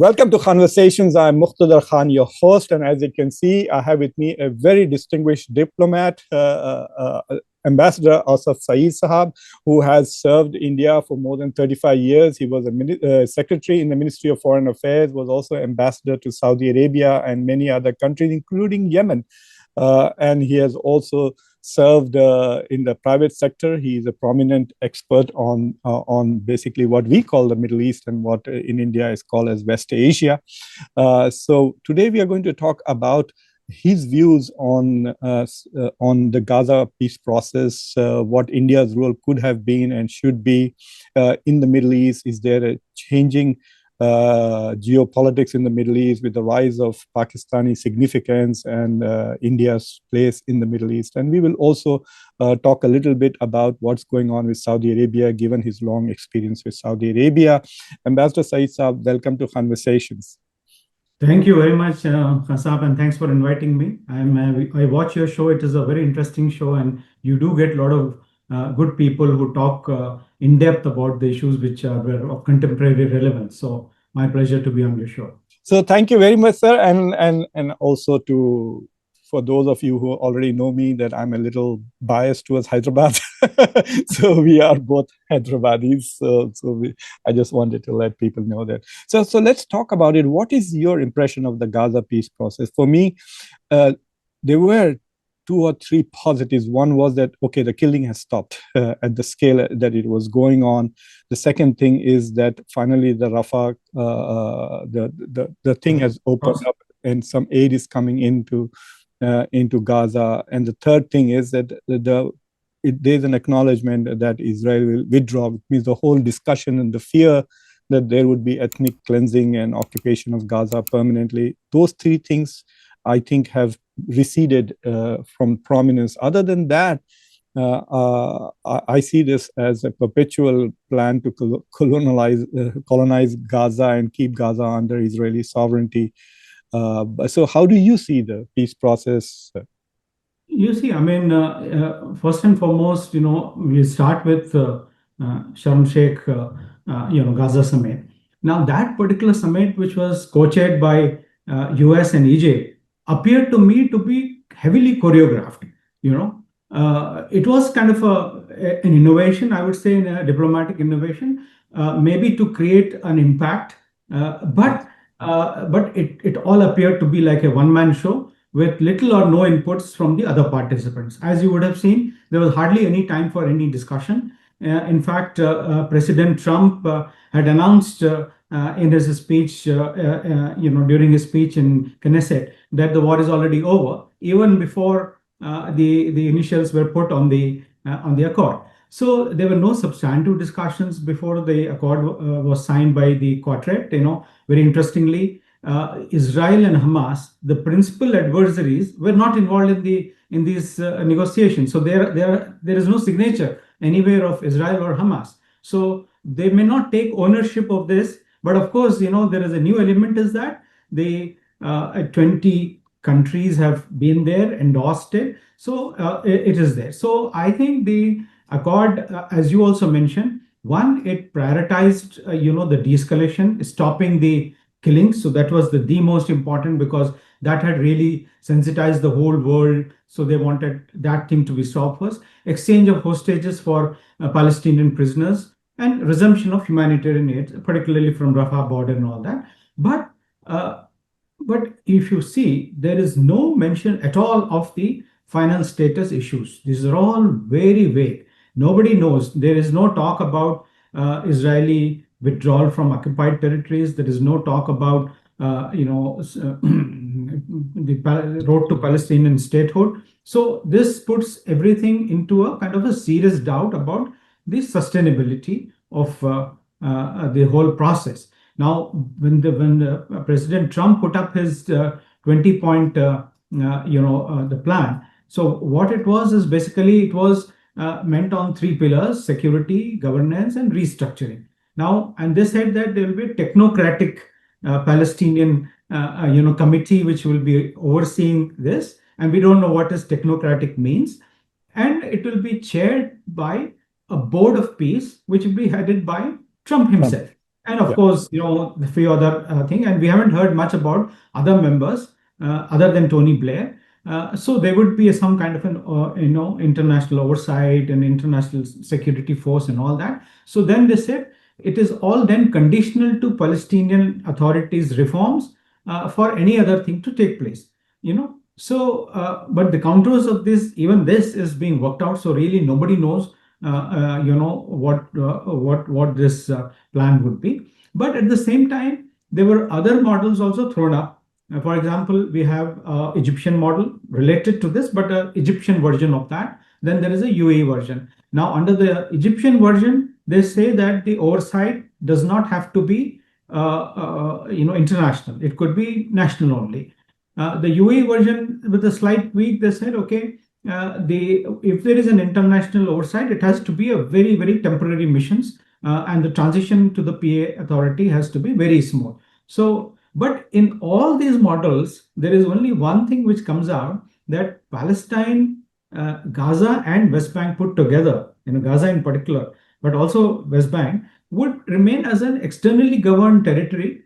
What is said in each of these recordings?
Welcome to Conversations. I'm Muqtadar Khan, your host. And as you can see, I have with me a very distinguished diplomat, Ambassador Ausaf Sayeed Sahab, who has served India for more than 35 years. He was a secretary in the Ministry of Foreign Affairs, was also ambassador to Saudi Arabia and many other countries, including Yemen. And he has also served in the private sector. He is a prominent expert on basically what we call the Middle East and what in India is called as West Asia. So today we are going to talk about his views on the Gaza peace process, what India's role could have been and should be in the Middle East. Is there a changing geopolitics in the Middle East with the rise of Pakistani significance and India's place in the Middle East? And we will also talk a little bit about what's going on with Saudi Arabia, given his long experience with Saudi Arabia. Ambassador Saeed Saab, welcome to Conversations. Thank you very much, Asaf, and thanks for inviting me. I watch your show. It is a very interesting show, and you do get a lot of good people who talk in depth about the issues which are of contemporary relevance. So my pleasure to be on your show. So thank you very much, sir, and also for those of you who already know me, that I'm a little biased towards Hyderabad. So we are both Hyderabadis. I just wanted to let people know that. So let's talk about it. What is your impression of the Gaza peace process? For me, there were 2 or 3 positives. One was that, okay, the killing has stopped at the scale that it was going on. The second thing is that finally the Rafah, the thing has opened up and some aid is coming into Gaza. And the third thing is that there's an acknowledgement that Israel will withdraw. It means the whole discussion and the fear that there would be ethnic cleansing and occupation of Gaza permanently. Those 3 things, I think, have receded from prominence. Other than that, I see this as a perpetual plan to colonize Gaza and keep Gaza under Israeli sovereignty. So how do you see the peace process? You see, I mean, first and foremost, we start with Sharm Sheikh, Gaza summit. Now, that particular summit, which was co-chaired by US and Egypt, appeared to me to be heavily choreographed. It was kind of an innovation, I would say, in a diplomatic innovation, maybe to create an impact, but it all appeared to be like a one-man show with little or no inputs from the other participants. As you would have seen, there was hardly any time for any discussion. In fact, President Trump had announced in his speech, during his speech in Knesset, that the war is already over, even before the initials were put on the accord. So there were no substantive discussions before the accord was signed by the quartet. Very interestingly, Israel and Hamas, the principal adversaries, were not involved in these negotiations. So there is no signature anywhere of Israel or Hamas. So they may not take ownership of this. But of course, there is a new element is that the 20 countries have been there, endorsed it. So it is there. So I think the accord, as you also mentioned, one, it prioritized, the de-escalation, stopping the killings. So that was the most important, because that had really sensitized the whole world. So they wanted that thing to be stopped first. Exchange of hostages for Palestinian prisoners, and resumption of humanitarian aid, particularly from Rafah border and all that. But if you see, there is no mention at all of the final status issues. These are all very vague. Nobody knows. There is no talk about Israeli withdrawal from occupied territories. There is no talk about the road to Palestinian statehood. So this puts everything into a kind of a serious doubt about the sustainability of the whole process. Now, when President Trump put up his 20-point, the plan. So what it was is basically it was meant on 3 pillars: security, governance, and restructuring. Now, and they said that there will be a technocratic Palestinian, committee which will be overseeing this, and we don't know what is technocratic means, and it will be chaired by a board of peace, which will be headed by Trump himself. And of Yeah. course, the few other thing, and we haven't heard much about other members other than Tony Blair. So there would be some kind of an international oversight and international security force and all that. So then they said it is all then conditional to Palestinian authorities reforms for any other thing to take place. So but the contours of this, even this is being worked out. So really nobody knows what this plan would be. But at the same time, there were other models also thrown up. For example, we have Egyptian model related to this, but an Egyptian version of that. Then there is a UAE version. Now, under the Egyptian version, they say that the oversight does not have to be international. It could be national only. The UAE version, with a slight tweak, they said, okay, if there is an international oversight, it has to be a very, very temporary missions, and the transition to the PA authority has to be very small. So, but in all these models, there is only one thing which comes out, that Palestine, Gaza, and West Bank put together, Gaza in particular, but also West Bank, would remain as an externally governed territory,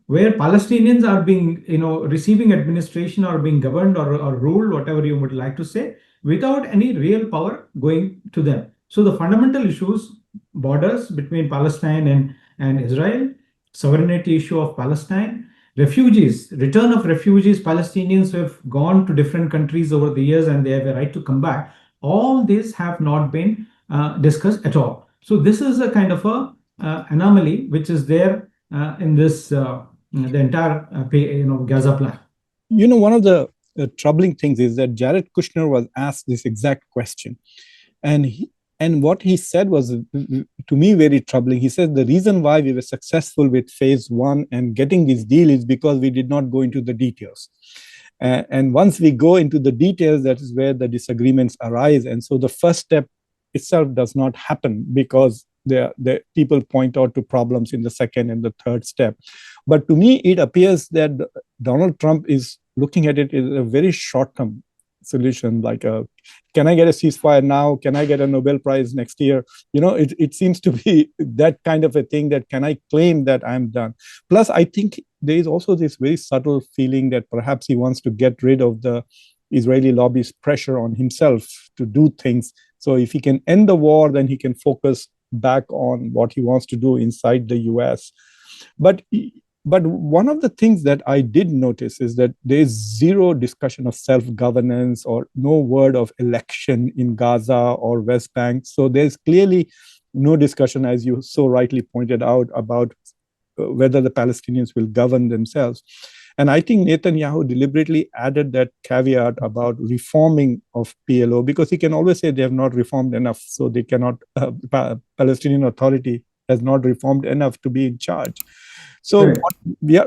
where Palestinians are being, receiving administration or being governed or ruled, whatever you would like to say, without any real power going to them. So the fundamental issues, borders between Palestine and Israel, sovereignty issue of Palestine, refugees, return of refugees, Palestinians who have gone to different countries over the years and they have a right to come back, all these have not been discussed at all. So this is a kind of a anomaly which is there in this the entire Gaza plan. One of the troubling things is that Jared Kushner was asked this exact question, and what he said was, to me, very troubling. He said the reason why we were successful with phase one and getting this deal is because we did not go into the details. And once we go into the details, that is where the disagreements arise. And so the first step itself does not happen, because the people point out to problems in the second and the third step. But to me, it appears that Donald Trump is looking at it as a very short-term solution, like can I get a ceasefire now? Can I get a Nobel Prize next year? It seems to be that kind of a thing, that can I claim that I'm done? Plus, I think there is also this very subtle feeling that perhaps he wants to get rid of the Israeli lobby's pressure on himself to do things. So if he can end the war, then he can focus back on what he wants to do inside the US. But one of the things that I did notice is that there is zero discussion of self-governance or no word of election in Gaza or West Bank. So there's clearly no discussion, as you so rightly pointed out, about whether the Palestinians will govern themselves. And I think Netanyahu deliberately added that caveat about reforming of PLO, because he can always say they have not reformed enough, so they cannot, Palestinian Authority has not reformed enough to be in charge. So Right.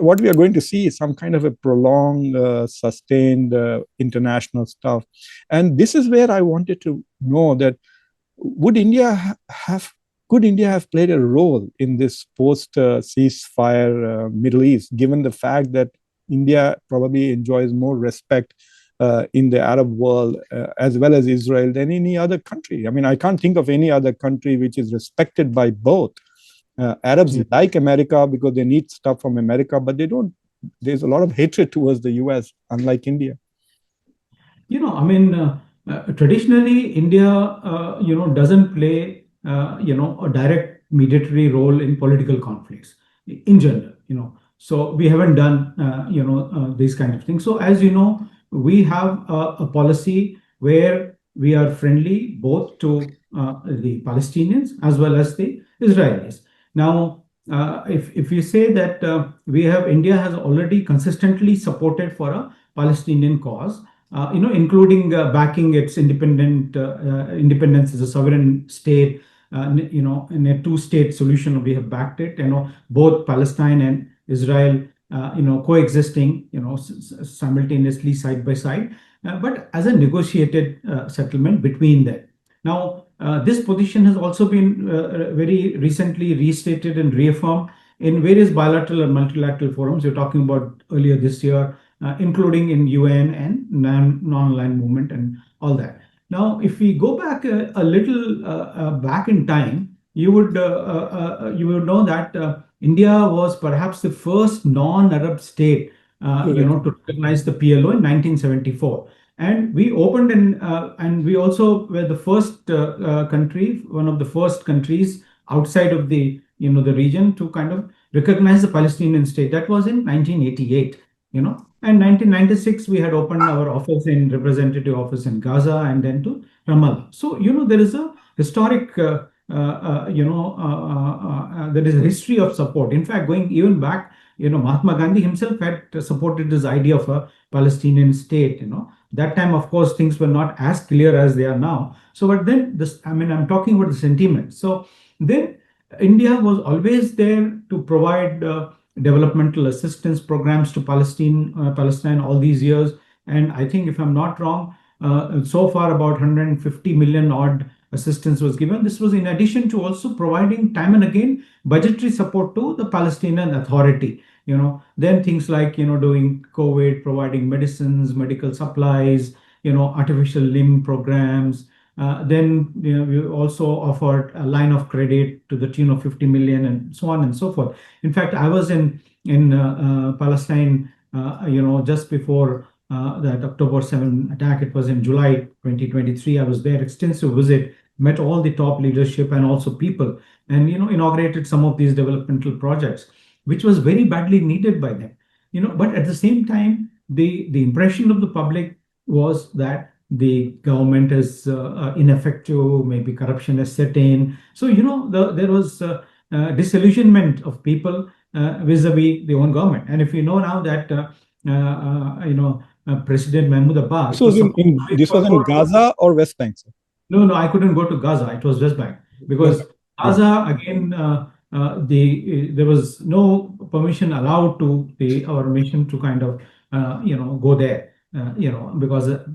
what we are going to see is some kind of a prolonged, sustained international stuff. And this is where I wanted to know that could India have played a role in this post-ceasefire Middle East, given the fact that India probably enjoys more respect in the Arab world, as well as Israel, than any other country? I mean, I can't think of any other country which is respected by both. Arabs like America because they need stuff from America, but they don't. There's a lot of hatred towards the US, unlike India. Traditionally, India, doesn't play, a direct mediatory role in political conflicts in general, So we haven't done, these kind of things. So as you know, we have a policy where we are friendly both to the Palestinians as well as the Israelis. Now, if you say that India has already consistently supported for a Palestinian cause, including backing its independence as a sovereign state, in a two-state solution, we have backed it. Both Palestine and Israel, coexisting, simultaneously side by side, but as a negotiated settlement between them. Now, this position has also been very recently restated and reaffirmed in various bilateral and multilateral forums. You're talking about earlier this year, including in UN and non-aligned movement and all that. Now, if we go back a little back in time, you would know that India was perhaps the first non-Arab state, to to recognize the PLO in 1974. And we opened and we also were the first country, one of the first countries outside of the region to kind of recognize the Palestinian state. That was in 1988. And 1996 we had opened our office in representative office in Gaza and then to Ramallah. So there is a historic there is a history of support. In fact, going even back, Mahatma Gandhi himself had supported this idea of a Palestinian state. That time, of course, things were not as clear as they are now. So, but then this, I mean, I'm talking about the sentiment. So then India was always there to provide developmental assistance programs to Palestine all these years. And I think, if I'm not wrong, so far about 150 million odd assistance was given. This was in addition to also providing time and again budgetary support to the Palestinian Authority. Then things like doing COVID, providing medicines, medical supplies, artificial limb programs. Then we also offered a line of credit to the tune of 50 million and so on and so forth. In fact, I was in Palestine, just before that October 7 attack. It was in July 2023. I was there, extensive visit, met all the top leadership and also people, and inaugurated some of these developmental projects, which was very badly needed by them. But at the same time, the impression of the public was that the government is ineffective, maybe corruption has set in. So there was disillusionment of people vis-a-vis the own government. And if we know now that President Mahmoud Abbas this was was supposed to be this was in furloughed. Gaza or West Bank, sir? No, no, I couldn't go to Gaza. It was West Bank West because Bank. Yeah. Gaza again, there was no permission allowed to our mission to kind of go there. Because at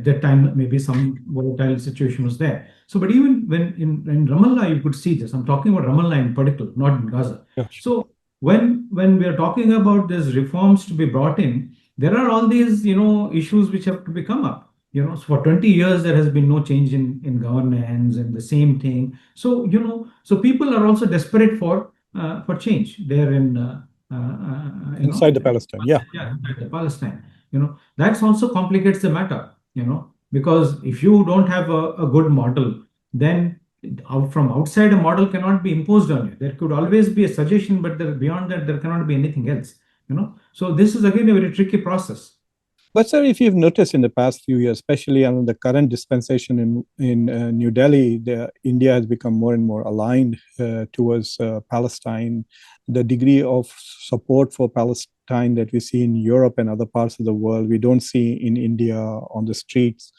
that time maybe some volatile situation was there. So, but even when in Ramallah, you could see this. I'm talking about Ramallah in particular, not in Gaza. Yeah. So when we are talking about these reforms to be brought in, there are all these issues which have to be come up. So for 20 years there has been no change in governance and the same thing. So so people are also desperate for change there in Inside the Palestine. Yeah. yeah, Palestine. That's also complicates the matter. Because if you don't have a good model, then from outside a model cannot be imposed on you. There could always be a suggestion, but beyond that there cannot be anything else. So this is again a very tricky process. But sir, if you've noticed in the past few years, especially under the current dispensation in New Delhi, India has become more and more aligned towards Palestine. The degree of support for Palestine that we see in Europe and other parts of the world, we don't see in India on the streets.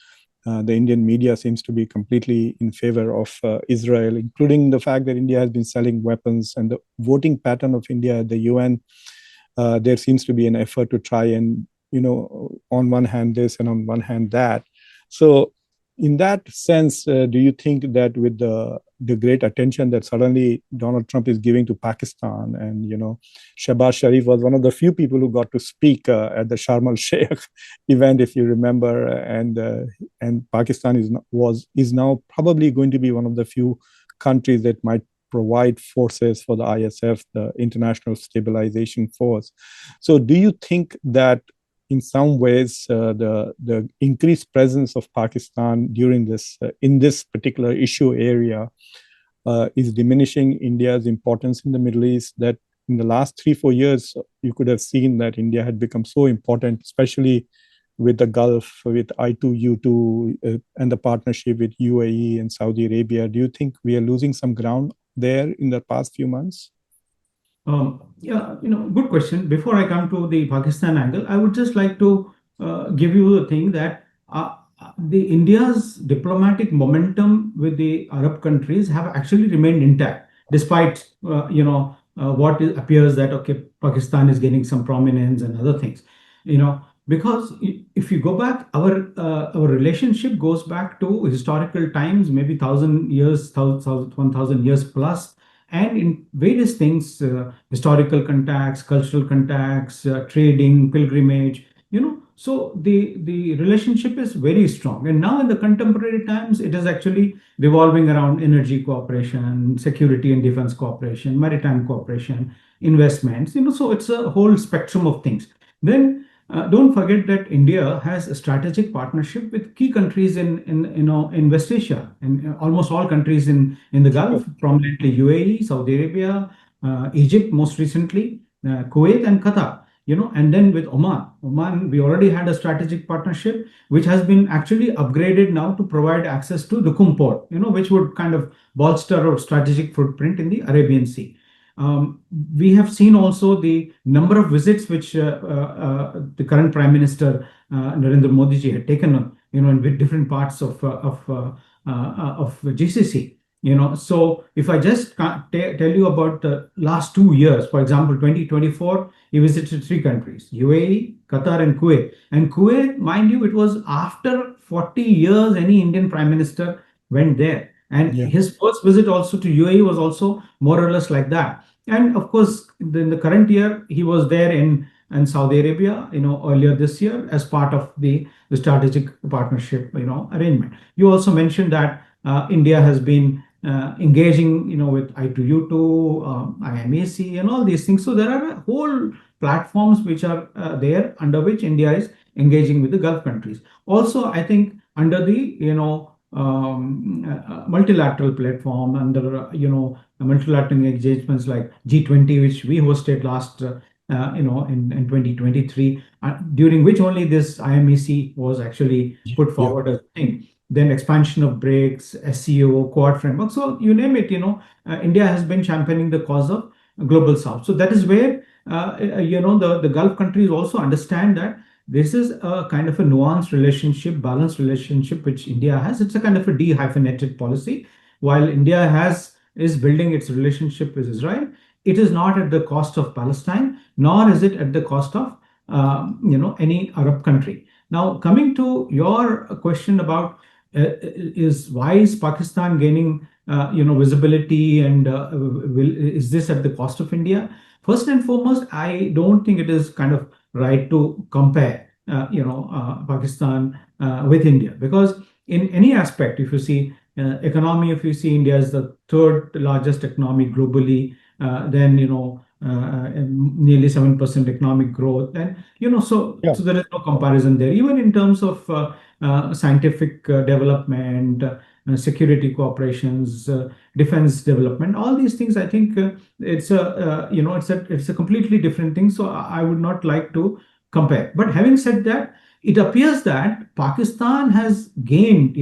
The Indian media seems to be completely in favor of Israel, including the fact that India has been selling weapons, and the voting pattern of India at the UN. There seems to be an effort to try and on one hand this and on one hand that. So in that sense, do you think that with the great attention that suddenly Donald Trump is giving to Pakistan, and Shehbaz Sharif was one of the few people who got to speak at the Sharm el Sheikh event, if you remember, and Pakistan is now probably going to be one of the few countries that might provide forces for the ISF, the International Stabilization Force. So do you think that in some ways, the increased presence of Pakistan during this in this particular issue area is diminishing India's importance in the Middle East? That in the last 3-4 years, you could have seen that India had become so important, especially with the Gulf, with I2U2, and the partnership with UAE and Saudi Arabia. Do you think we are losing some ground there in the past few months? Yeah, good question. Before I come to the Pakistan angle, I would just like to give you the thing that the India's diplomatic momentum with the Arab countries have actually remained intact, despite what appears that Pakistan is gaining some prominence and other things. Because if you go back, our relationship goes back to historical times, maybe 1,000 years, 1,000 years plus. And in various things, historical contacts, cultural contacts, trading, pilgrimage, So the relationship is very strong. And now in the contemporary times, it is actually revolving around energy cooperation, security and defense cooperation, maritime cooperation, investments. So it's a whole spectrum of things. Then don't forget that India has a strategic partnership with key countries in West Asia, and almost all countries in the Sure. Gulf, prominently UAE, Saudi Arabia, Egypt most recently, Kuwait and Qatar. And then with Oman, we already had a strategic partnership, which has been actually upgraded now to provide access to Duqm port, which would kind of bolster our strategic footprint in the Arabian Sea. Um, we have seen also the number of visits which the current Prime Minister Narendra Modi ji had taken on, in different parts of GCC. So if I just tell you about the last 2 years, for example, 2024, he visited three countries: UAE, Qatar, and Kuwait. And Kuwait, mind you, it was after 40 years any Indian Prime Minister went there. And Yeah. his first visit also to UAE was also more or less like that. And of course, in the current year, he was there in Saudi Arabia, earlier this year as part of the strategic partnership, arrangement. You also mentioned that India has been engaging, with I2U2, IMAC, and all these things. So there are whole platforms which are there under which India is engaging with the Gulf countries. Also, I think under the multilateral platform, under multilateral engagements like G20, which we hosted last in 2023, during which only this IMEC was actually put Yeah. forward as a thing. Then expansion of BRICS, SCO, Quad framework. So you name it, India has been championing the cause of global South. So that is where the Gulf countries also understand that this is a kind of a nuanced relationship, balanced relationship which India has. It's a kind of a de-hyphenated policy. While India is building its relationship with Israel, it is not at the cost of Palestine, nor is it at the cost of any Arab country. Now, coming to your question about is why is Pakistan gaining visibility, and is this at the cost of India? First and foremost, I don't think it is kind of right to compare Pakistan with India, because in any aspect, if you see economy, if you see India is the third largest economy globally, then nearly 7% economic growth, and Yeah. so there is no comparison there. Even in terms of scientific development, security cooperations, defense development, all these things, I think it's a completely different thing. So I would not like to compare. But having said that, it appears that Pakistan has gained,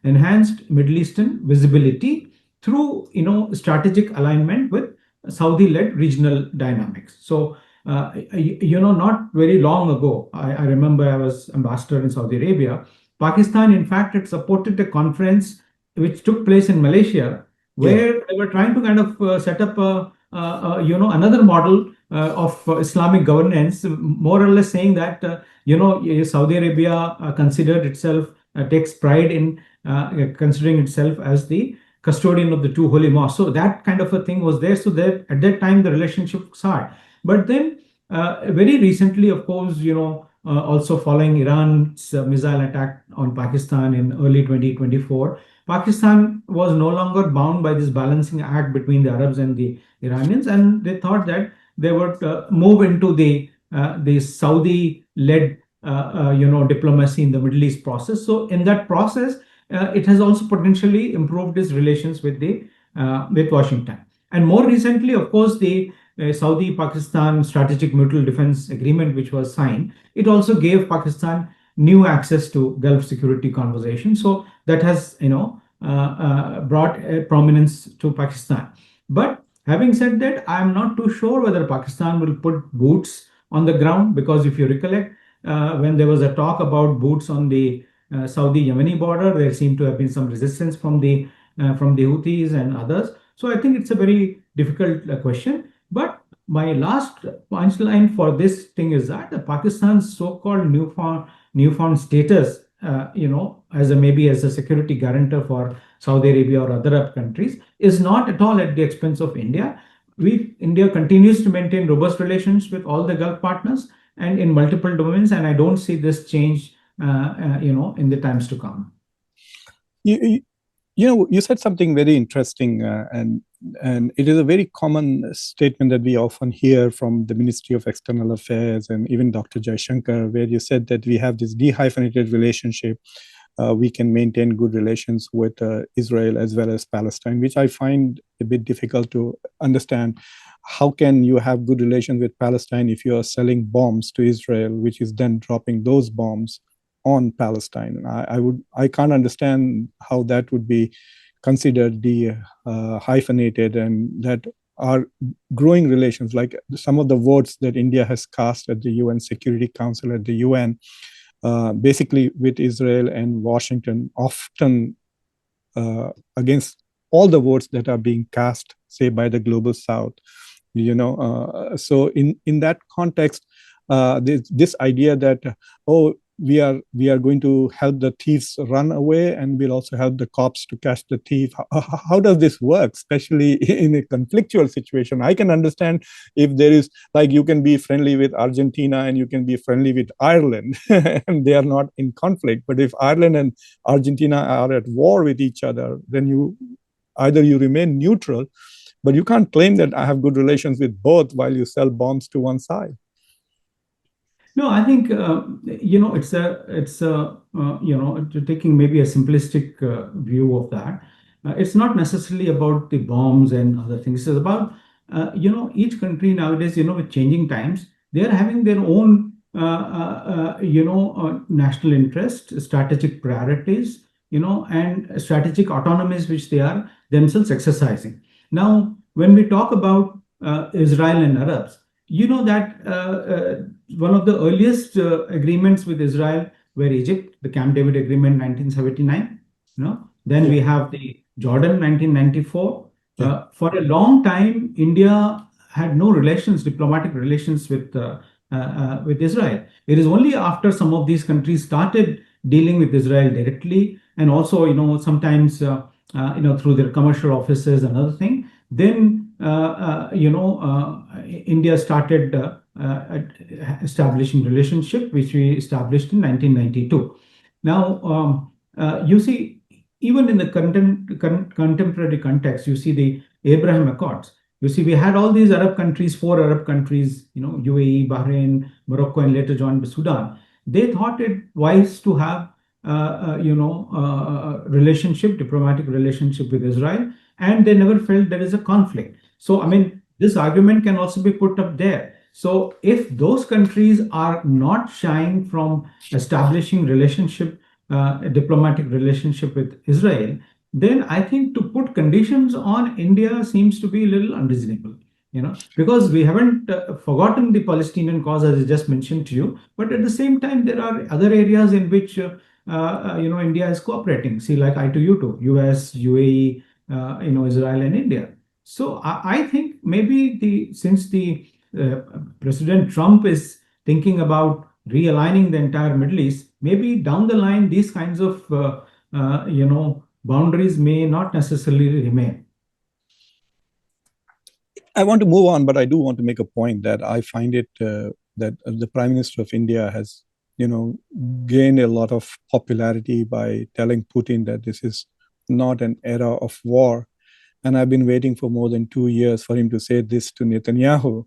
enhanced Middle Eastern visibility through, strategic alignment with Saudi-led regional dynamics. So, not very long ago, I remember I was ambassador in Saudi Arabia. Pakistan, in fact, had supported a conference which took place in Malaysia, Yeah. where they were trying to kind of set up another model of Islamic governance, more or less saying that Saudi Arabia considered itself takes pride in considering itself as the custodian of the two holy mosques. So that kind of a thing was there. So that at that time the relationship was hard. But then very recently, of course, also following Iran's missile attack on Pakistan in early 2024, Pakistan was no longer bound by this balancing act between the Arabs and the Iranians, and they thought that they would move into the Saudi-led diplomacy in the Middle East process. So in that process, it has also potentially improved its relations with Washington. And more recently, of course, the Saudi-Pakistan Strategic Mutual Defense Agreement, which was signed, it also gave Pakistan new access to Gulf security conversations. So that has, brought prominence to Pakistan. But having said that, I'm not too sure whether Pakistan will put boots on the ground, because if you recollect, when there was a talk about boots on the Saudi-Yemeni border, there seemed to have been some resistance from the Houthis and others. So I think it's a very difficult question. But my last punchline for this thing is that the Pakistan's so-called newfound status, as a maybe as a security guarantor for Saudi Arabia or other Arab countries, is not at all at the expense of India. India continues to maintain robust relations with all the Gulf partners, and in multiple domains. And I don't see this change, in the times to come. You, you said something very interesting, and it is a very common statement that we often hear from the Ministry of External Affairs and even Dr. Jaishankar, where you said that we have this dehyphenated relationship. We can maintain good relations with Israel as well as Palestine, which I find a bit difficult to understand. How can you have good relations with Palestine if you are selling bombs to Israel, which is then dropping those bombs on Palestine? I can't understand how that would be considered the hyphenated, and that are growing relations, like some of the votes that India has cast at the UN Security Council, at the UN, basically with Israel and Washington, often against all the votes that are being cast, say, by the global South. So in that context, this idea that, oh, we are going to help the thieves run away, and we'll also help the cops to catch the thief. How does this work, especially in a conflictual situation? I can understand if there is, like, you can be friendly with Argentina and you can be friendly with Ireland, and they are not in conflict. But if Ireland and Argentina are at war with each other, then either you remain neutral, but you can't claim that I have good relations with both while you sell bombs to one side. No, I think taking maybe a simplistic view of that. It's not necessarily about the bombs and other things. It's about each country nowadays, with changing times, they are having their own national interest, strategic priorities, and strategic autonomies which they are themselves exercising. Now, when we talk about Israel and Arabs, you know that one of the earliest agreements with Israel were Egypt, the Camp David Agreement 1979. Then we have the Jordan 1994. For a long time, India had no diplomatic relations with Israel. It is only after some of these countries started dealing with Israel directly, and also sometimes through their commercial offices and other thing, then India started establishing relationship, which we established in 1992. Now, you see, even in the contemporary context, you see the Abraham Accords. You see, we had all these Arab countries, 4 Arab countries, UAE, Bahrain, Morocco, and later joined Sudan. They thought it wise to have, diplomatic relationship with Israel, and they never felt there is a conflict. So, I mean, this argument can also be put up there. So, if those countries are not shying from establishing a diplomatic relationship with Israel, then I think to put conditions on India seems to be a little unreasonable. Because we haven't forgotten the Palestinian cause, as I just mentioned to you, but at the same time, there are other areas in which India is cooperating. See, like I2U2, US, UAE, Israel and India. So I think maybe since the President Trump is thinking about realigning the entire Middle East, maybe down the line these kinds of boundaries may not necessarily remain. I want to move on, but I do want to make a point that I find it that the Prime Minister of India has, gained a lot of popularity by telling Putin that this is not an era of war. And I've been waiting for more than 2 years for him to say this to Netanyahu,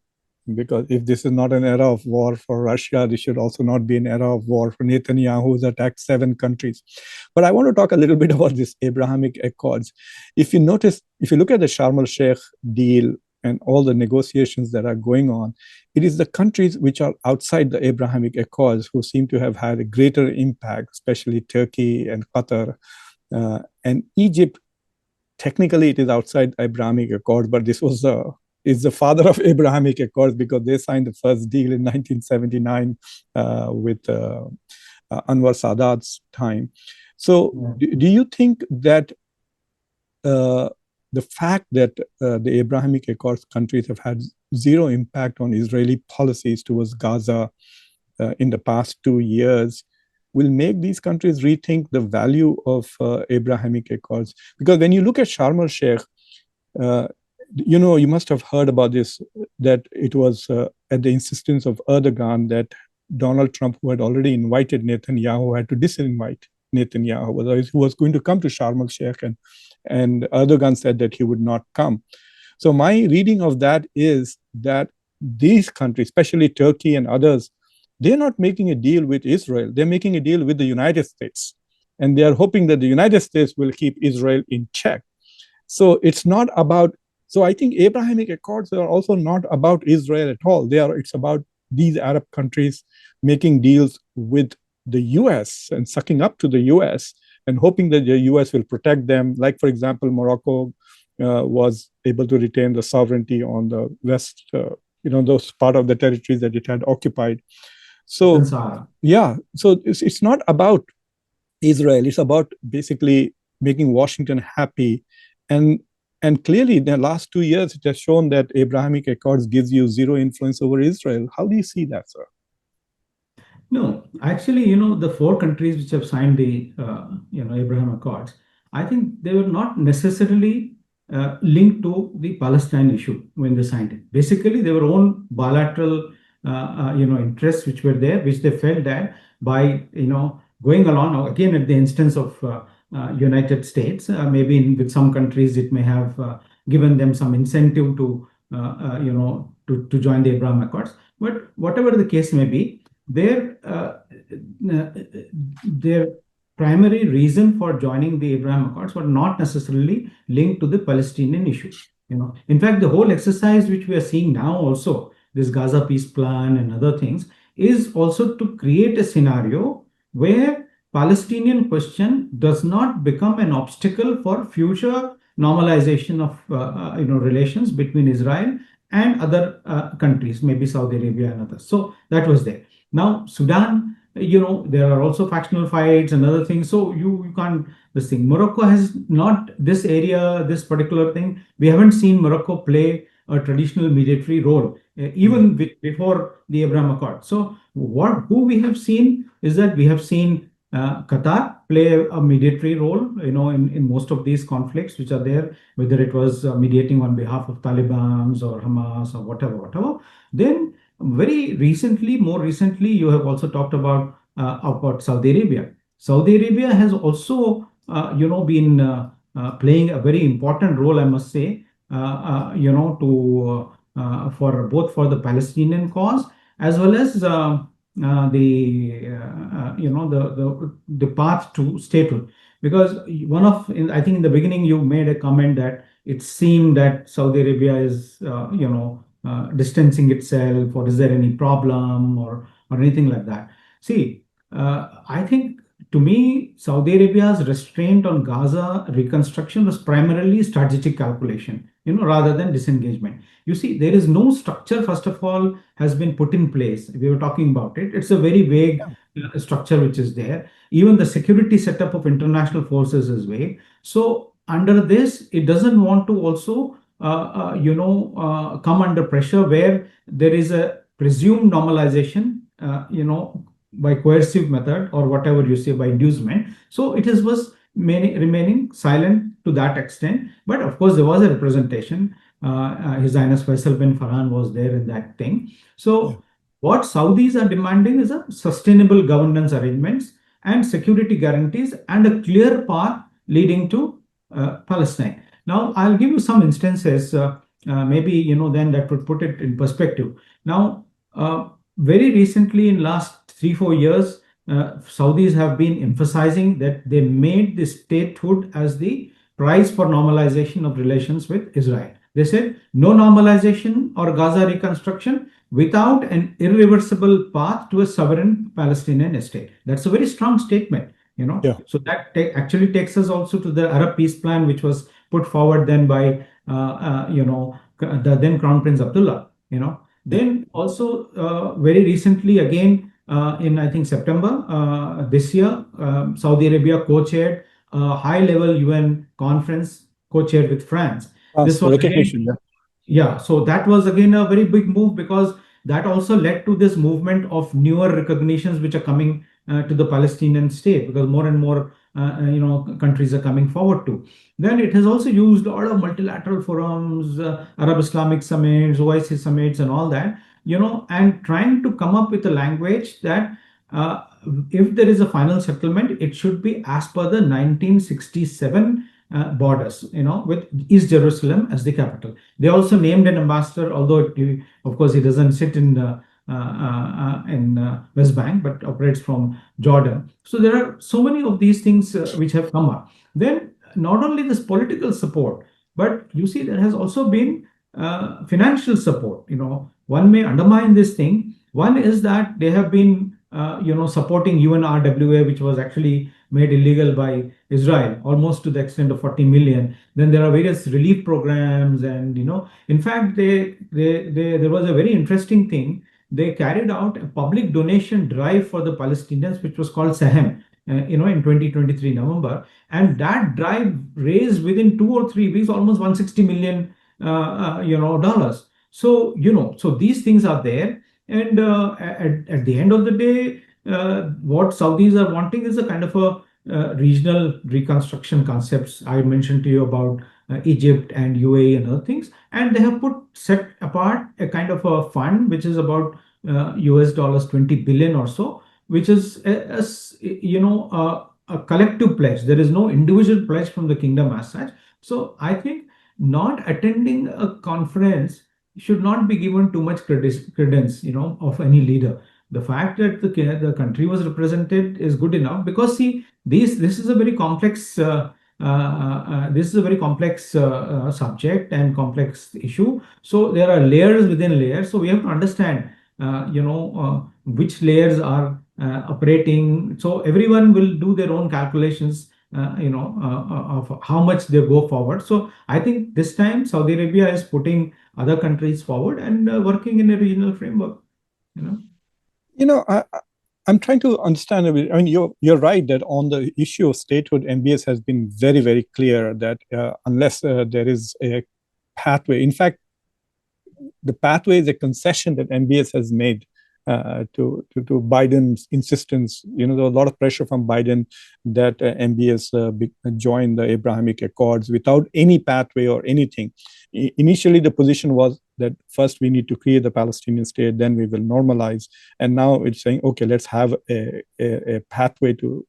because if this is not an era of war for Russia, this should also not be an era of war for Netanyahu, who's attacked 7 countries. But I want to talk a little bit about this Abrahamic Accords. If you look at the Sharm el-Sheikh deal and all the negotiations that are going on, it is the countries which are outside the Abrahamic Accords who seem to have had a greater impact, especially Turkey and Qatar. And Egypt, technically it is outside Abrahamic Accords, but this is the father of Abrahamic Accords, because they signed the first deal in 1979 with Anwar Sadat's time. So do you think that the fact that the Abrahamic Accords countries have had zero impact on Israeli policies towards Gaza in the past 2 years will make these countries rethink the value of Abrahamic Accords? Because when you look at Sharm el-Sheikh, you must have heard about this, that it was at the insistence of Erdogan that Donald Trump, who had already invited Netanyahu, had to disinvite Netanyahu, otherwise who was going to come to Sharm el Sheikh, and Erdogan said that he would not come. So my reading of that is that these countries, especially Turkey and others, they're not making a deal with Israel. They're making a deal with the United States. And they are hoping that the United States will keep Israel in check. So it's not about, so I think Abrahamic Accords are also not about Israel at all. It's about these Arab countries making deals with the US and sucking up to the US and hoping that the US will protect them. Like, for example, Morocco was able to retain the sovereignty on the west, those part of the territories that it had occupied. So, yeah, so it's not about Israel. It's about basically making Washington happy. And clearly, in the last 2 years, it has shown that Abrahamic Accords gives you zero influence over Israel. How do you see that, sir? No, actually, the four countries which have signed the Abraham Accords, I think they were not necessarily linked to the Palestine issue when they signed it. Basically, they were own bilateral interests which were there, which they felt that by going along again at the instance of United States, maybe with some countries it may have given them some incentive to to join the Abraham Accords. But whatever the case may be, their primary reason for joining the Abraham Accords were not necessarily linked to the Palestinian issue. In fact, the whole exercise which we are seeing now, also this Gaza peace plan and other things, is also to create a scenario where Palestinian question does not become an obstacle for future normalization of relations between Israel and other countries, maybe Saudi Arabia and others. So that was there. Now, Sudan, there are also factional fights and other things. So you can't, this thing. Morocco has not this area, this particular thing. We haven't seen Morocco play a traditional mediatory role, even before the Abraham Accord. So who we have seen is that we have seen Qatar play a mediatory role, in most of these conflicts which are there, whether it was mediating on behalf of Taliban or Hamas or whatever. Then very recently, more recently, you have also talked about Saudi Arabia. Saudi Arabia has also, been playing a very important role, I must say, for both for the Palestinian cause as well as the path to statehood. Because I think in the beginning you made a comment that it seemed that Saudi Arabia is distancing itself, or is there any problem or anything like that? See, I think, to me, Saudi Arabia's restraint on Gaza reconstruction was primarily strategic calculation, rather than disengagement. You see, there is no structure, first of all, has been put in place. We were talking about it. It's a very vague structure which is there. Even the security setup of international forces is vague. So under this, it doesn't want to also come under pressure where there is a presumed normalization, by coercive method or whatever you say, by inducement. So it was remaining silent to that extent. But of course, there was a representation. His Highness Faisal bin Farhan was there in that thing. So what Saudis are demanding is a sustainable governance arrangements and security guarantees and a clear path leading to Palestine. Now, I'll give you some instances, maybe, then that would put it in perspective. Now, very recently, in last 3-4 years, Saudis have been emphasizing that they made the statehood as the price for normalization of relations with Israel. They said no normalization or Gaza reconstruction without an irreversible path to a sovereign Palestinian state. That's a very strong statement, So that actually takes us also to the Arab peace plan, which was put forward then by, the then Crown Prince Abdullah, Then also very recently, again, in I think September this year, Saudi Arabia co-chaired a high-level UN conference, co-chaired with France. This was recognition. So that was again a very big move, because that also led to this movement of newer recognitions which are coming to the Palestinian state, because more and more countries are coming forward to. Then it has also used a lot of multilateral forums, Arab Islamic summits, OIC summits, and all that, and trying to come up with a language that uh, if there is a final settlement, it should be as per the 1967 borders, with East Jerusalem as the capital. They also named an ambassador, although of course he doesn't sit in West Bank, but operates from Jordan. So there are so many of these things which have come up. Then not only this political support, but you see there has also been financial support. One may undermine this thing. One is that they have been supporting UNRWA, which was actually made illegal by Israel, almost to the extent of 40 million. Then there are various relief programs, and in fact, there was a very interesting thing. They carried out a public donation drive for the Palestinians, which was called Sahem, in 2023 November, and that drive raised within 2 or 3 weeks almost 160 million, dollars. So so these things are there, and at the end of the day, what Saudis are wanting is a kind of a regional reconstruction concepts I mentioned to you about Egypt and UAE and other things, and they have set apart a kind of a fund which is about US dollars 20 billion or so, which is a collective pledge. There is no individual pledge from the kingdom as such. So I think not attending a conference should not be given too much credence, of any leader. The fact that the country was represented is good enough, because see, this is a very complex subject and complex issue. So there are layers within layers. So we have to understand, which layers are operating. So everyone will do their own calculations, of how much they go forward. So I think this time Saudi Arabia is putting other countries forward and working in a regional framework. You know. You know, I'm trying to understand a bit. I mean, you're right that on the issue of statehood, MBS has been very, very clear that unless there is a pathway, in fact, the pathway is a concession that MBS has made to Biden's insistence. There was a lot of pressure from Biden that MBS join the Abrahamic Accords without any pathway or anything. Initially, the position was that first we need to create the Palestinian state, then we will normalize. And now it's saying, okay, let's have a pathway to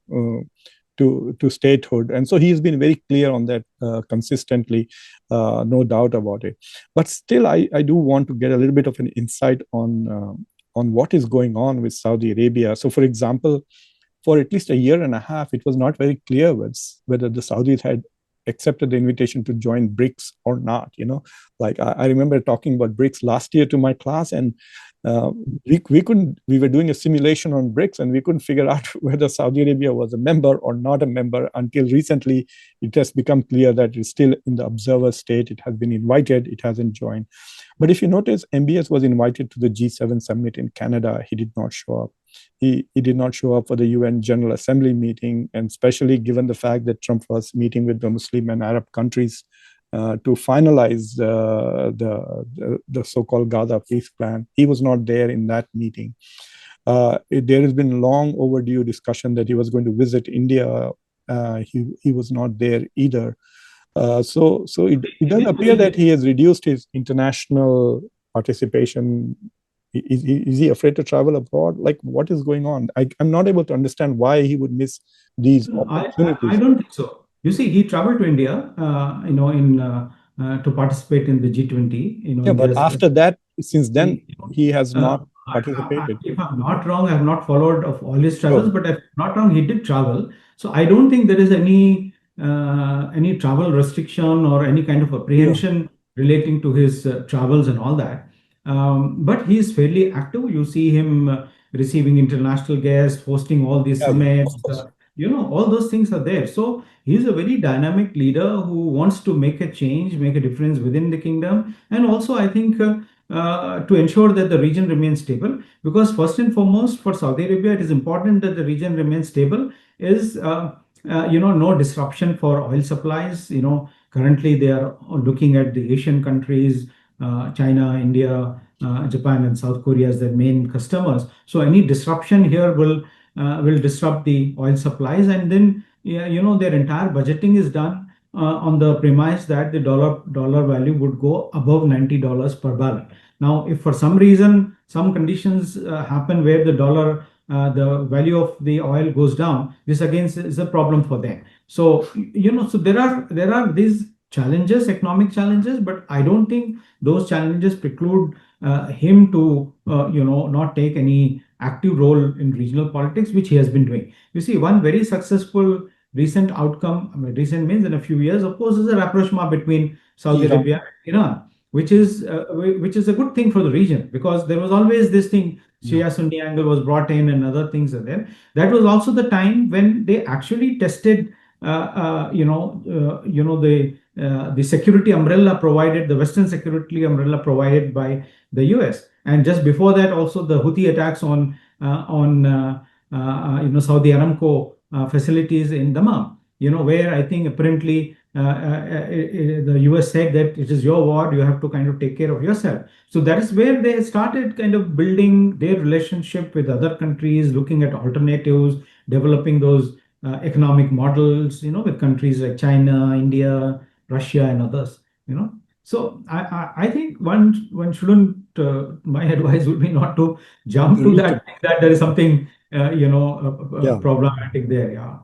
statehood. And so he's been very clear on that consistently, no doubt about it. But still, I do want to get a little bit of an insight on what is going on with Saudi Arabia. So, for example, for at least a year and a half, it was not very clear whether the Saudis had accepted the invitation to join BRICS or not. Like I remember talking about BRICS last year to my class, and we were doing a simulation on BRICS, and we couldn't figure out whether Saudi Arabia was a member or not a member until recently. It has become clear that it's still in the observer state. It has been invited, it hasn't joined. But if you notice, MBS was invited to the G7 summit in Canada. He did not show up. He did not show up for the UN General Assembly meeting, and especially given the fact that Trump was meeting with the Muslim and Arab countries to finalize the so-called Gaza peace plan. He was not there in that meeting. There has been long overdue discussion that he was going to visit India. He was not there either. So it does appear that he has reduced his international participation. Is he afraid to travel abroad? Like, what is going on? I'm not able to understand why he would miss these opportunities. I don't think so. You see, he traveled to India, to participate in the G20. Yeah, but after that, since then, he has not participated. If I'm not wrong, I have not followed of all his travels, but if I'm not wrong, he did travel. So I don't think there is any travel restriction or any kind of apprehension relating to his travels and all that. But he is fairly active. You see him receiving international guests, hosting all these summits. All those things are there. So he's a very dynamic leader who wants to make a change, make a difference within the kingdom, and also I think to ensure that the region remains stable. Because first and foremost, for Saudi Arabia, it is important that the region remains stable. Is no disruption for oil supplies. Currently they are looking at the Asian countries, China, India, Japan, and South Korea as their main customers. So any disruption here will disrupt the oil supplies, and then yeah, their entire budgeting is done on the premise that the dollar value would go above $90 per barrel. Now, if for some reason some conditions happen where the value of the oil goes down, this again is a problem for them. So so there are these challenges, economic challenges, but I don't think those challenges preclude him to not take any active role in regional politics, which he has been doing. You see, one very successful recent outcome, I mean, recent means in a few years, of course, is a rapprochement between Saudi Iran. Arabia and Iran, which is a good thing for the region, because there was always this thing, Yeah. Shia Sunni angle was brought in and other things are there. That was also the time when they actually tested, the security umbrella provided, the Western security umbrella provided by the US. And just before that, also the Houthi attacks on Saudi Aramco facilities in Dammam, where I think apparently the US said that it is your war, you have to kind of take care of yourself. So that is where they started kind of building their relationship with other countries, looking at alternatives, developing those economic models, with countries like China, India, Russia, and others. So I think one shouldn't. My advice would be not to jump to Reach. that there is something Yeah. problematic there. Yeah.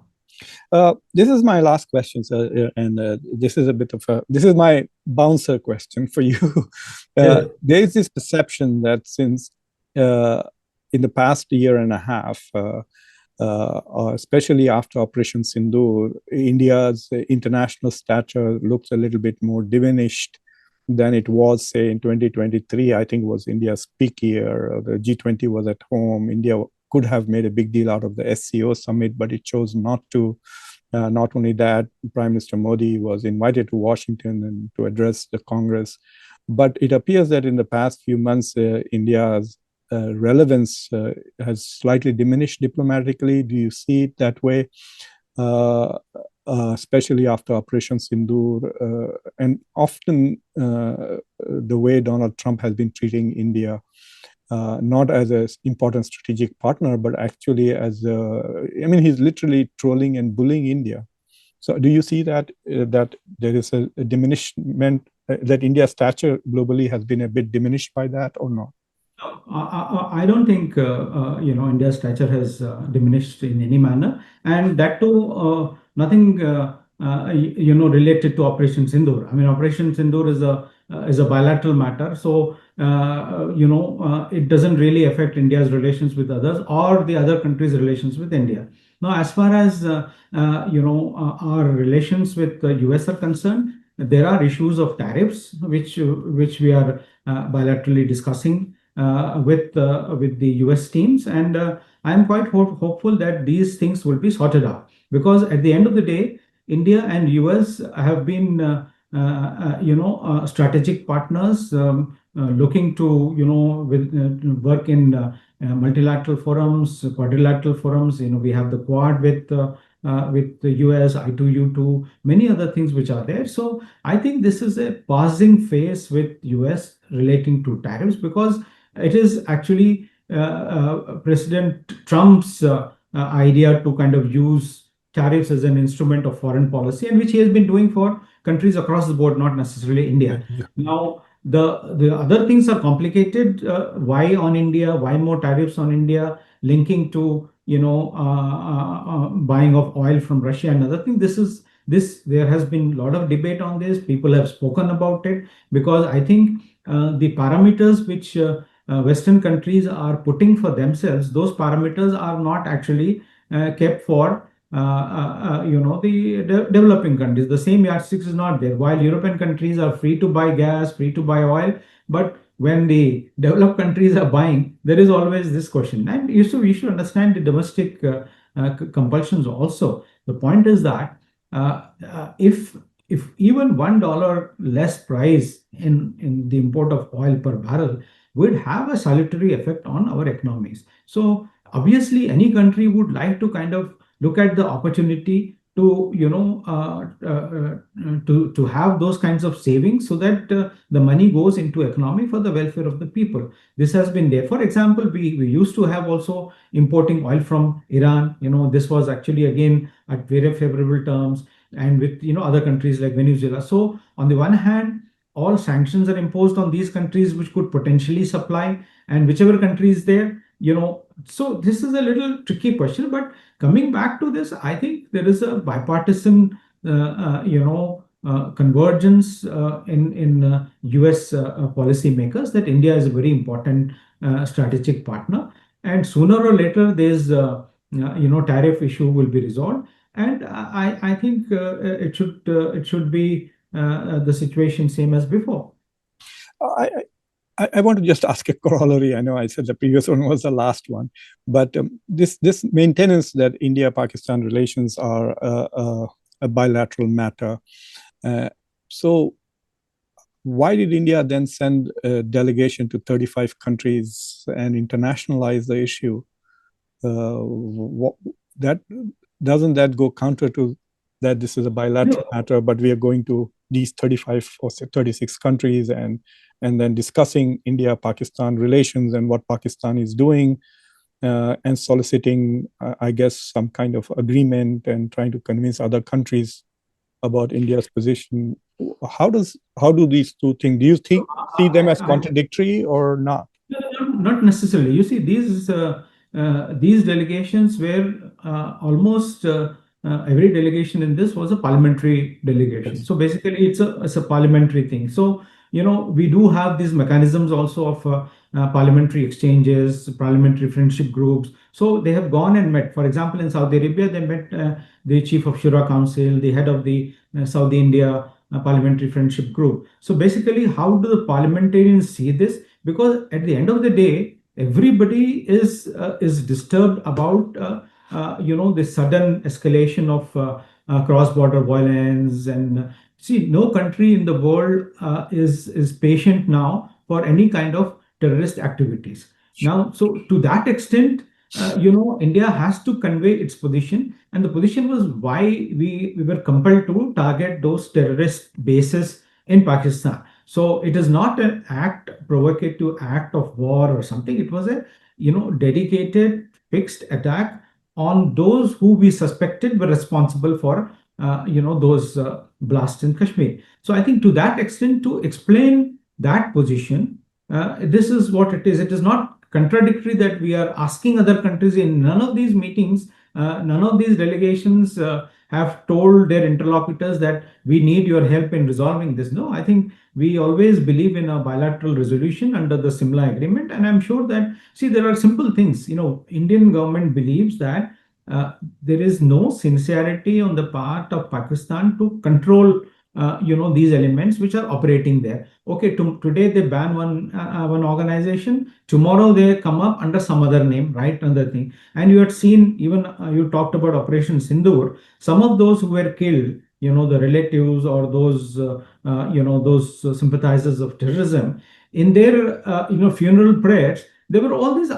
This is my last question, sir, and this is a bit of a this is my bouncer question for you. Yes. There is this perception that since in the past year and a half, especially after Operation Sindoor, India's international stature looks a little bit more diminished than it was, say, in 2023. I think was India's peak year. The G20 was at home. India could have made a big deal out of the SCO summit, but it chose not to. Not only that, Prime Minister Modi was invited to Washington and to address the Congress. But it appears that in the past few months, India's relevance has slightly diminished diplomatically. Do you see it that way? Especially after Operation Sindoor, and often the way Donald Trump has been treating India, not as an important strategic partner, but actually I mean, he's literally trolling and bullying India. So do you see that that there is a diminishment, that India's stature globally has been a bit diminished by that, or not? I don't think India's stature has diminished in any manner, and that too nothing related to Operation Sindoor. I mean, Operation Sindoor is a bilateral matter, so it doesn't really affect India's relations with others or the other countries' relations with India. Now, as far as our relations with the US are concerned, there are issues of tariffs which we are bilaterally discussing with the US teams, and I'm quite hopeful that these things will be sorted out, because at the end of the day, India and US have been strategic partners, looking to work in multilateral forums, quadrilateral forums. We have the Quad with the US, I2U2, many other things which are there. So I think this is a passing phase with US relating to tariffs, because it is actually President Trump's idea to kind of use tariffs as an instrument of foreign policy, and which he has been doing for countries across the board, not necessarily India. Yeah. Now, the other things are complicated. Why on India? Why more tariffs on India? Linking to buying of oil from Russia and other thing. This there has been a lot of debate on this. People have spoken about it, because I think the parameters which Western countries are putting for themselves, those parameters are not actually kept for the developing countries. The same yardstick is not there. While European countries are free to buy gas, free to buy oil, but when the developed countries are buying, there is always this question. And we should understand the domestic compulsions also. The point is that if even $1 less price in the import of oil per barrel would have a salutary effect on our economies. So obviously, any country would like to kind of look at the opportunity to to have those kinds of savings so that the money goes into economy for the welfare of the people. This has been there. For example, we used to have also importing oil from Iran. This was actually again at very favorable terms, and with other countries like Venezuela. So on the one hand, all sanctions are imposed on these countries which could potentially supply, and whichever country is there, so this is a little tricky question. But coming back to this, I think there is a bipartisan, convergence in U.S. Policymakers that India is a very important strategic partner, and sooner or later, there's tariff issue will be resolved, and I think it should be the situation same as before. I, I want to just ask a corollary. I know I said the previous one was the last one, but this maintenance that India-Pakistan relations are a bilateral matter. So why did India then send a delegation to 35 countries and internationalize the issue? That doesn't that go counter to that this is a bilateral matter, but we are going to these 35 or 36 countries and then discussing India-Pakistan relations and what Pakistan is doing, and soliciting, I guess, some kind of agreement and trying to convince other countries about India's position. How do these two things? Do you see them as contradictory or not? Not necessarily. You see, these delegations were almost every delegation in this was a parliamentary delegation. Yes. So basically, it's a parliamentary thing. So we do have these mechanisms also of parliamentary exchanges, parliamentary friendship groups. So they have gone and met. For example, in Saudi Arabia, they met the chief of Shura Council, the head of the Saudi India Parliamentary Friendship Group. So basically, how do the parliamentarians see this? Because at the end of the day, everybody is disturbed about the sudden escalation of cross-border violence. And see, no country in the world is patient now for any kind of terrorist activities. Now, so to that extent, India has to convey its position, and the position was why we were compelled to target those terrorist bases in Pakistan. So it is not an provocative act of war or something. It was a dedicated, fixed attack on those who we suspected were responsible for those blasts in Kashmir. So I think to that extent, to explain that position, this is what it is. It is not contradictory that we are asking other countries in none of these meetings, none of these delegations have told their interlocutors that we need your help in resolving this. No, I think we always believe in a bilateral resolution under the Simla Agreement, and I'm sure that, see, there are simple things. Indian government believes that there is no sincerity on the part of Pakistan to control these elements which are operating there. Okay, today they ban one organization, tomorrow they come up under some other name, right? Another thing. And you had seen, even you talked about Operation Sindoor. Some of those who were killed, the relatives or those sympathizers of terrorism, in their funeral prayers, there were all these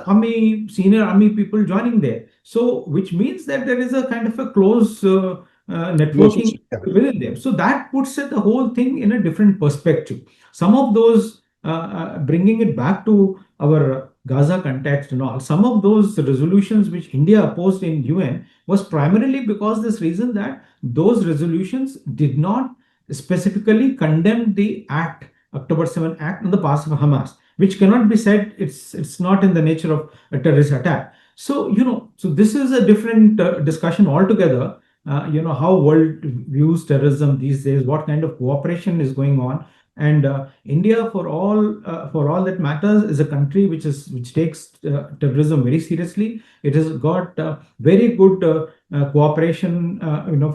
senior army people joining there. So which means that there is a kind of a close networking within them. So that puts the whole thing in a different perspective. Some of those, bringing it back to our Gaza context and all, some of those resolutions which India opposed in UN was primarily because this reason that those resolutions did not specifically condemn the act, October 7 act on the part of Hamas, which cannot be said it's not in the nature of a terrorist attack. So so this is a different discussion altogether. How world views terrorism these days, what kind of cooperation is going on, and India, for all that matters, is a country which takes terrorism very seriously. It has got very good cooperation,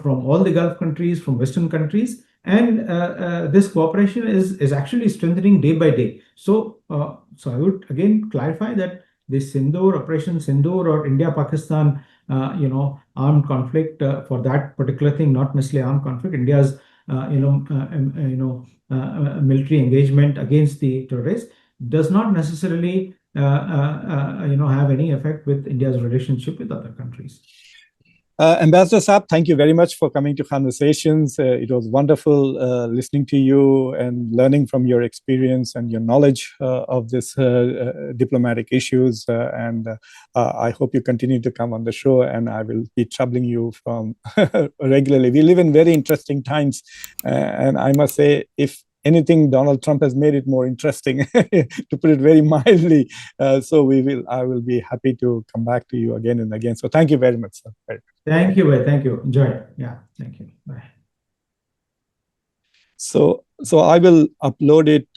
from all the Gulf countries, from Western countries, and this cooperation is actually strengthening day by day. So I would again clarify that this Operation Sindoor, or India-Pakistan, armed conflict, for that particular thing, not necessarily armed conflict. India's, military engagement against the terrorists does not necessarily, have any effect with India's relationship with other countries. Ambassador Saab, thank you very much for coming to Conversations. It was wonderful listening to you and learning from your experience and your knowledge of this diplomatic issues. And I hope you continue to come on the show, and I will be troubling you from regularly. We live in very interesting times, and I must say, if anything, Donald Trump has made it more interesting, to put it very mildly. So I will be happy to come back to you again and again. So thank you very much, sir. Thank you, bhai. Thank you. Enjoy it. Yeah. Thank you. Bye. So I will upload it.